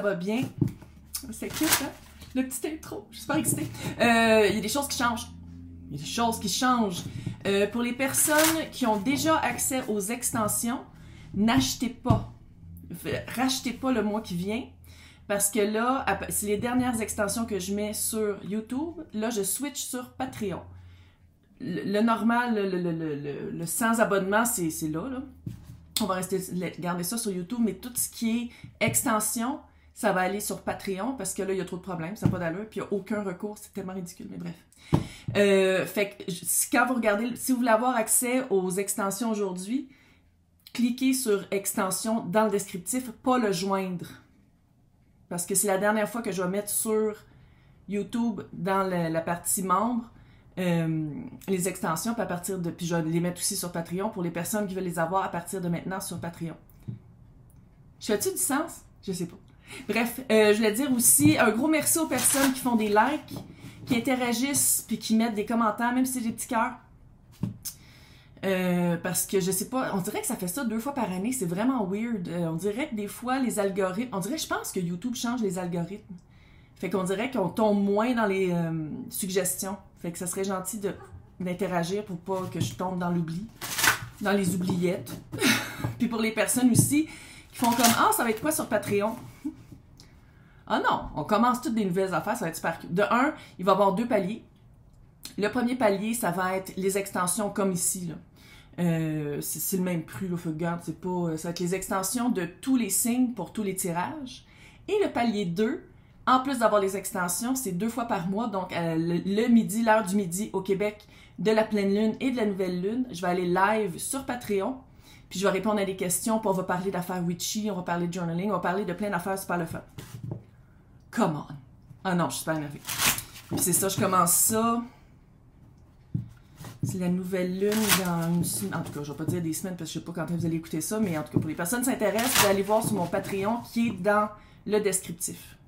ça va bien. C'est cute, hein? Le petit intro, je suis super excitée. Il y a des choses qui changent. Il y a des choses qui changent. Pour les personnes qui ont déjà accès aux extensions, n'achetez pas. Rachetez pas le mois qui vient. Parce que là, c'est les dernières extensions que je mets sur YouTube. Là, je switch sur Patreon. Le normal, le sans abonnement, c'est là. On va garder ça sur YouTube, mais tout ce qui est extension, ça va aller sur Patreon parce que là, il y a trop de problèmes, ça n'a pas d'allure, puis il n'y a aucun recours, c'est tellement ridicule, mais bref. Fait que quand vous regardez, si vous voulez avoir accès aux extensions aujourd'hui, cliquez sur extension dans le descriptif, pas le joindre. Parce que c'est la dernière fois que je vais mettre sur YouTube, dans la partie membres, les extensions, puis je vais les mettre aussi sur Patreon pour les personnes qui veulent les avoir à partir de maintenant sur Patreon. Je fais-tu du sens? Je sais pas. Bref, je voulais dire aussi un gros merci aux personnes qui font des likes, qui interagissent, puis qui mettent des commentaires, même si c'est des petits cœurs. Parce que je sais pas, on dirait que ça fait ça 2 fois par année, c'est vraiment weird. On dirait que des fois les algorithmes, je pense que YouTube change les algorithmes. Fait qu'on dirait qu'on tombe moins dans les suggestions. Fait que ça serait gentil d'interagir pour pas que je tombe dans l'oubli, dans les oubliettes. Puis pour les personnes aussi qui font comme « Ah, ça va être quoi sur Patreon? » Ah non, on commence toutes des nouvelles affaires, ça va être super cool. De un, il va y avoir 2 paliers. Le premier palier, ça va être les extensions comme ici, là. C'est le même prix, là, faut que regarde, c'est pas... Ça va être les extensions de tous les signes pour tous les tirages. Et le palier 2, en plus d'avoir les extensions, c'est 2 fois par mois, donc le midi, l'heure du midi au Québec, de la pleine lune et de la nouvelle lune. Je vais aller live sur Patreon, puis je vais répondre à des questions, puis on va parler d'affaires witchy, on va parler de journaling, on va parler de plein d'affaires super le fun. Come on! Ah non, je suis super énervée. Puis c'est ça, je commence ça... C'est la nouvelle lune dans une semaine. En tout cas, je ne vais pas dire des semaines parce que je ne sais pas quand vous allez écouter ça, mais en tout cas, pour les personnes qui s'intéressent, vous allez voir sur mon Patreon qui est dans le descriptif.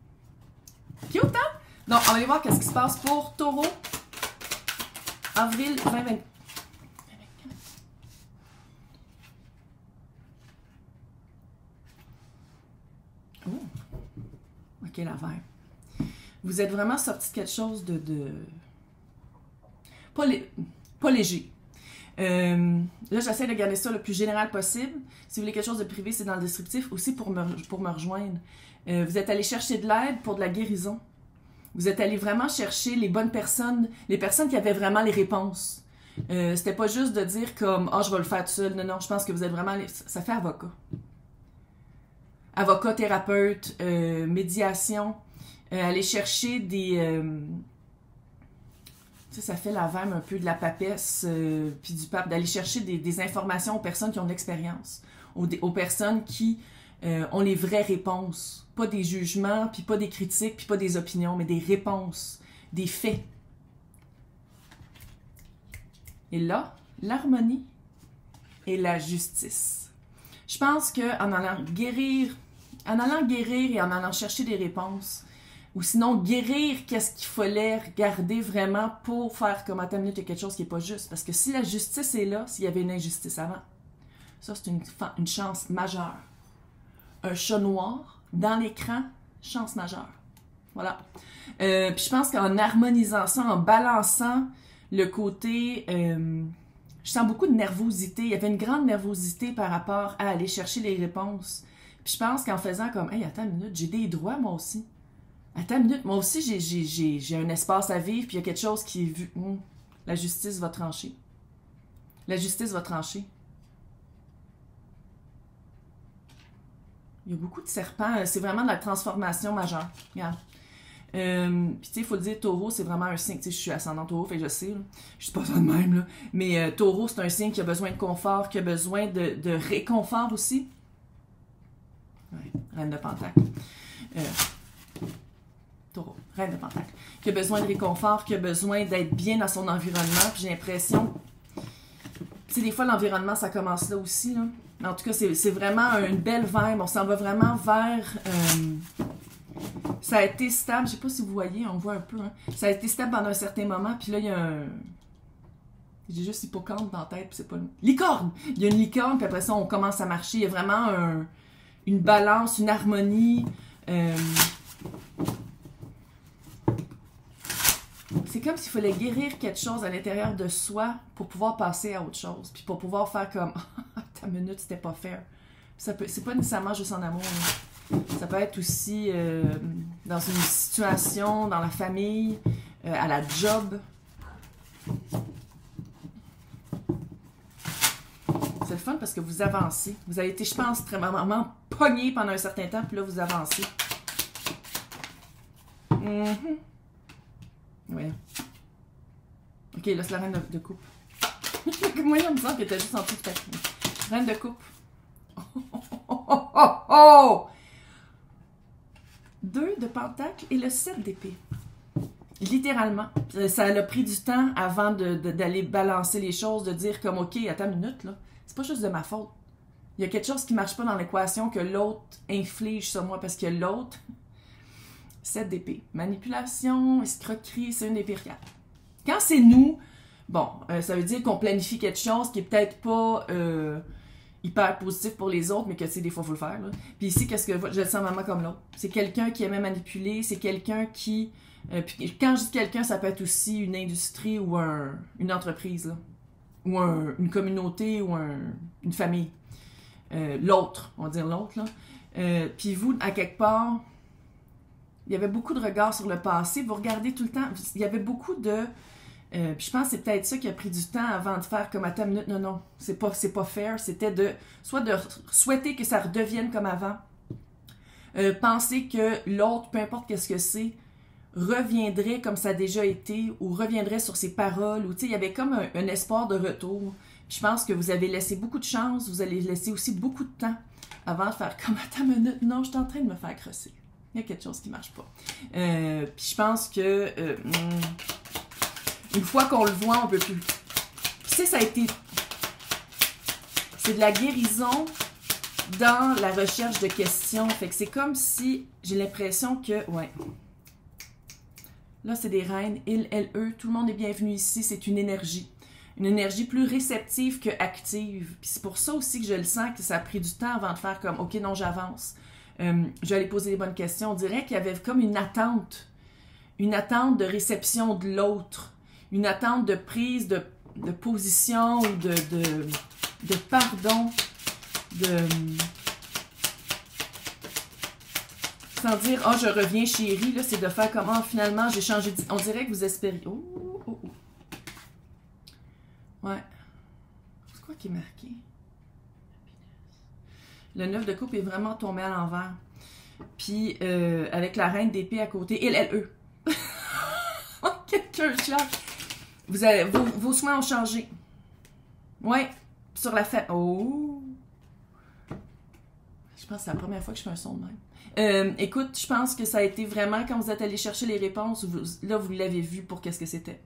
Cute, hein? Donc, on va aller voir qu'est-ce qui se passe pour Taureau. Avril 2020. Oh! Ok, la vert. Vous êtes vraiment sorti de quelque chose de... Pas léger. Là, j'essaie de garder ça le plus général possible. Si vous voulez quelque chose de privé, c'est dans le descriptif. Aussi pour me rejoindre. Vous êtes allé chercher de l'aide pour de la guérison. Vous êtes allé vraiment chercher les bonnes personnes, les personnes qui avaient vraiment les réponses. C'était pas juste de dire comme « Ah, je vais le faire tout seul ». Non, non, je pense que vous êtes vraiment... Ça fait avocat. Avocat, thérapeute, médiation. Aller chercher des... ça fait la veine un peu de la papesse puis du pape, d'aller chercher des informations aux personnes qui ont de l'expérience, aux personnes qui ont les vraies réponses, pas des jugements, puis pas des critiques, puis pas des opinions, mais des réponses, des faits. Et là, l'harmonie et la justice. Je pense qu'en allant guérir et en allant chercher des réponses, ou sinon, guérir qu'est-ce qu'il fallait regarder vraiment pour faire comme, attends une minute, il y a quelque chose qui n'est pas juste. Parce que si la justice est là, s'il y avait une injustice avant, ça, c'est une chance majeure. Un chat noir dans l'écran, chance majeure. Voilà. Puis je pense qu'en harmonisant ça, en balançant le côté... je sens beaucoup de nervosité. Il y avait une grande nervosité par rapport à aller chercher les réponses. Puis je pense qu'en faisant comme, hey, attends une minute, j'ai des droits moi aussi. Attends une minute, moi aussi j'ai un espace à vivre, puis il y a quelque chose qui est vu. La justice va trancher. La justice va trancher. Il y a beaucoup de serpents, c'est vraiment de la transformation majeure. Regarde. Puis tu sais, il faut le dire, Taureau, c'est vraiment un signe. Tu sais, je suis ascendant Taureau, fait que je sais, là. Je suis pas ça de même, là. Mais Taureau, c'est un signe qui a besoin de confort, qui a besoin de réconfort aussi. Ouais, Reine de Pentacle. Taureau, Reine de Pentacle, qui a besoin de réconfort, qui a besoin d'être bien dans son environnement. J'ai l'impression, tu sais, des fois, l'environnement, ça commence là aussi, là. Mais en tout cas, c'est vraiment une belle vibe. On s'en va vraiment vers... ça a été stable. Je sais pas si vous voyez, on voit un peu, hein. Ça a été stable pendant un certain moment, puis là, il y a un... J'ai juste hippocampe dans la tête, puis c'est pas le... Licorne! Il y a une licorne, puis après ça, on commence à marcher. Il y a vraiment une balance, une harmonie... C'est comme s'il fallait guérir quelque chose à l'intérieur de soi pour pouvoir passer à autre chose. Puis pour pouvoir faire comme ta minute, c'était pas fair. C'est pas nécessairement juste en amour. Là. Ça peut être aussi dans une situation, dans la famille, à la job. C'est le fun parce que vous avancez. Vous avez été, je pense, extrêmement pogné pendant un certain temps, puis là, vous avancez. Ouais. Ok, là, c'est la reine de coupe. Moi, il me semble que t'as juste en dessous de ta reine de coupe. Oh! 2 de pentacle et le 7 d'épée. Littéralement. Ça a pris du temps avant d'aller balancer les choses, de dire comme, ok, attends une minute, là. C'est pas juste de ma faute. Il y a quelque chose qui marche pas dans l'équation que l'autre inflige sur moi parce que l'autre... 7 d'épée. Manipulation, escroquerie, c'est une des pires cartes. Quand c'est nous, bon, ça veut dire qu'on planifie quelque chose qui est peut-être pas hyper positif pour les autres, mais que, tu sais, des fois, il faut le faire. Là. Puis ici, qu'est-ce que je le sens vraiment comme l'autre? C'est quelqu'un qui aimait manipuler, c'est quelqu'un qui... puis quand je dis quelqu'un, ça peut être aussi une industrie ou une entreprise, là. Ou une communauté ou une famille. L'autre, on va dire l'autre, là. Puis vous, à quelque part... Il y avait beaucoup de regards sur le passé. Vous regardez tout le temps. Il y avait beaucoup de... puis je pense que c'est peut-être ça qui a pris du temps avant de faire comme à ta minute. Non, c'est pas fair. C'était soit de souhaiter que ça redevienne comme avant. Penser que l'autre, peu importe qu'est-ce que c'est, reviendrait comme ça a déjà été ou reviendrait sur ses paroles. Ou, tu sais, il y avait comme un espoir de retour. Puis je pense que vous avez laissé beaucoup de chance. Vous allez laisser aussi beaucoup de temps avant de faire comme à ta minute. Non, je suis en train de me faire crosser. Il y a quelque chose qui ne marche pas. Puis je pense que une fois qu'on le voit, on ne peut plus. Puis tu sais, ça a été... C'est de la guérison dans la recherche de questions. Fait que c'est comme si j'ai l'impression que... Ouais. Là, c'est des reines. Il, elle, eux. Tout le monde est bienvenu ici. C'est une énergie. Une énergie plus réceptive que active. Puis c'est pour ça aussi que je le sens que ça a pris du temps avant de faire comme « Ok, non, j'avance ». Je vais aller poser les bonnes questions. On dirait qu'il y avait comme une attente de réception de l'autre, une attente de prise de position ou de pardon, sans dire « Ah, oh, je reviens chérie », là, c'est de faire comme « Ah, finalement, j'ai changé d'idée ». On dirait que vous espérez. Oh. Ouais. C'est quoi qui est marqué? Le 9 de coupe est vraiment tombé à l'envers. Puis, avec la reine d'épée à côté. Il, elle, eux. Quelqu'un change. Vos soins ont changé. Ouais. Sur la fête. Oh. Je pense que c'est la première fois que je fais un son de même. Écoute, je pense que ça a été vraiment quand vous êtes allé chercher les réponses. Là, vous l'avez vu pour qu'est-ce que c'était.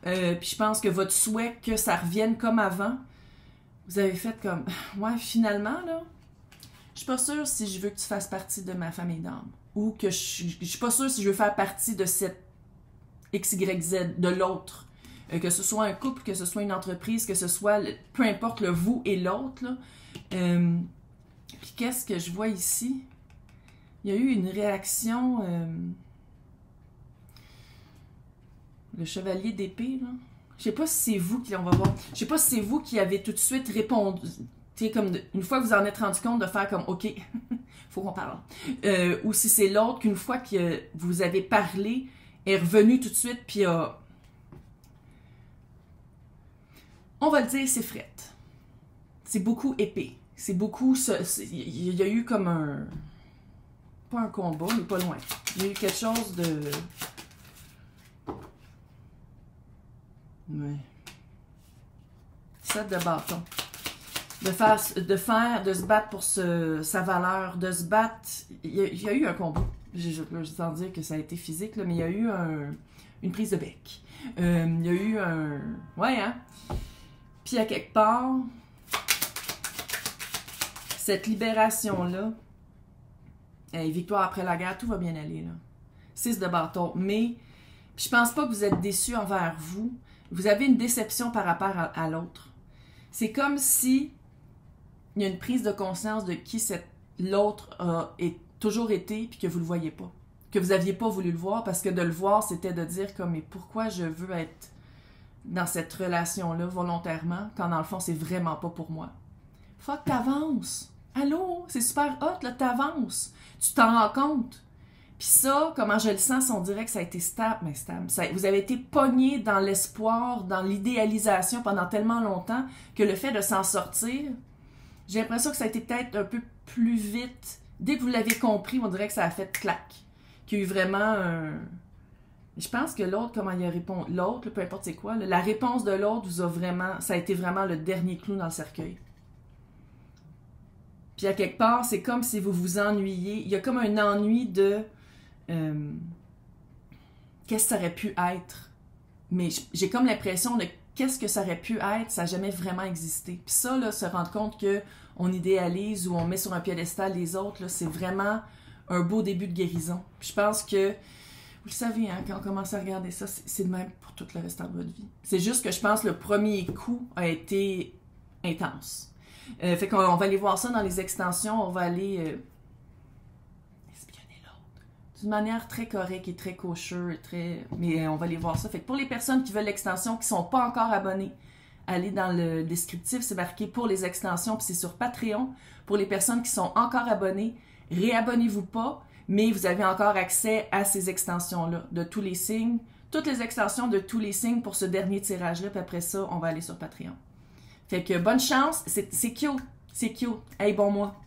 Puis je pense que votre souhait que ça revienne comme avant, vous avez fait comme... Ouais, finalement, là... Je suis pas sûre si je veux que tu fasses partie de ma famille d'âme. Ou que je suis pas sûre si je veux faire partie de cette XYZ, de l'autre. Que ce soit un couple, que ce soit une entreprise, que ce soit, peu importe le vous et l'autre. Puis qu'est-ce que je vois ici? Il y a eu une réaction... le chevalier d'épée, là. Je sais pas si c'est vous qui... On va voir. Je sais pas si c'est vous qui avez tout de suite répondu... Comme une fois que vous en êtes rendu compte de faire comme OK, faut qu'on parle. Ou si c'est l'autre qu'une fois que vous avez parlé, est revenu tout de suite puis a... On va le dire, c'est frette. C'est beaucoup épais. C'est beaucoup... Il y a eu comme un... Pas un combat, mais pas loin. Il y a eu quelque chose de... Ouais. 7 de bâton. De se battre pour sa valeur, de se battre... Il y a eu un combat. Je sans dire que ça a été physique, là, mais il y a eu une prise de bec. Il y a eu un... Ouais, hein? Puis à quelque part, cette libération-là, victoire après la guerre, tout va bien aller, là. 6 de bâton. Mais je pense pas que vous êtes déçus envers vous. Vous avez une déception par rapport à l'autre. C'est comme si... Il y a une prise de conscience de qui l'autre toujours été, puis que vous le voyez pas. Que vous aviez pas voulu le voir, parce que de le voir, c'était de dire comme, mais pourquoi je veux être dans cette relation-là volontairement, quand dans le fond, c'est vraiment pas pour moi. Fuck, t'avances. Allô? C'est super hot, là, t'avances. Tu t'en rends compte. Puis ça, comment je le sens, on dirait que ça a été stable. Mais stable. Vous avez été pogné dans l'espoir, dans l'idéalisation pendant tellement longtemps que le fait de s'en sortir, j'ai l'impression que ça a été peut-être un peu plus vite. Dès que vous l'avez compris, on dirait que ça a fait clac. Qu'il y a eu vraiment un... Je pense que l'autre, comment il a répondu, l'autre, peu importe c'est quoi, la réponse de l'autre vous a vraiment... Ça a été vraiment le dernier clou dans le cercueil. Puis à quelque part, c'est comme si vous vous ennuyiez. Il y a comme un ennui de... qu'est-ce que ça aurait pu être? Mais j'ai comme l'impression de qu'est-ce que ça aurait pu être, ça n'a jamais vraiment existé. Puis ça, là, se rendre compte qu'on idéalise ou on met sur un piédestal les autres, là, c'est vraiment un beau début de guérison. Puis je pense que, vous le savez, hein, quand on commence à regarder ça, c'est de même pour tout le restant de votre vie. C'est juste que je pense que le premier coup a été intense. Fait qu'on va aller voir ça dans les extensions, on va aller... d'une manière très correcte et très kosher, mais on va aller voir ça. Fait que pour les personnes qui veulent l'extension, qui ne sont pas encore abonnées, allez dans le descriptif, c'est marqué pour les extensions, puis c'est sur Patreon. Pour les personnes qui sont encore abonnées, réabonnez-vous pas, mais vous avez encore accès à ces extensions-là, de tous les signes, toutes les extensions de tous les signes pour ce dernier tirage-là, puis après ça, on va aller sur Patreon. Fait que bonne chance, c'est cute, c'est cute. Hey, bon mois!